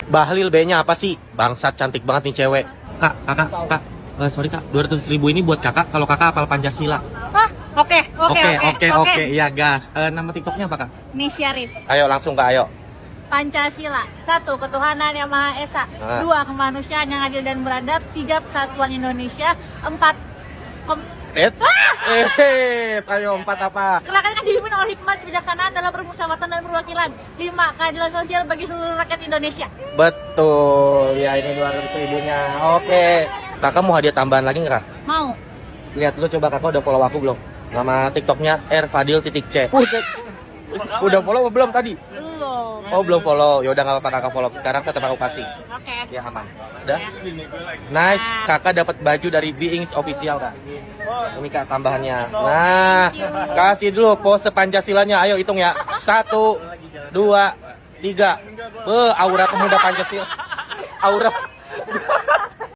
Bahlil B-nya apa sih? Bangsat, cantik banget nih cewek. Kak, sorry kak, 200.000 ini buat kakak kalau kakak hafal Pancasila. Hah? Oke. Iya gas. Nama TikToknya apa kak? Miss Syarif. Ayo langsung kak, ayo. Pancasila. 1. Ketuhanan yang Maha Esa. 2. Kemanusiaan yang adil dan beradab. 3. Persatuan Indonesia. 4. Ayo 4 apa? Gerakan yang dipimpin oleh hikmat kebijaksanaan dalam permusyawaratan dan perwakilan. 5. Keadilan sosial bagi seluruh rakyat Indonesia. Betul, ya ini 200.000-nya. Oke. Kakak mau hadiah tambahan lagi nggak kak? Mau. Lihat dulu coba kakak udah follow aku belum? Nama TikToknya @fadil_c. Udah follow apa belum tadi? Belum. Oh belum follow, ya udah nggak apa-apa kakak follow sekarang tetap aku kasih. Oke. Ya aman. Udah? Nice, kakak dapat baju dari Beings Official kak. Ini kak tambahannya. Nah, kasih dulu pose Pancasilanya. Ayo hitung ya. 1, 2, 3. Aura pemuda Pancasila. Aura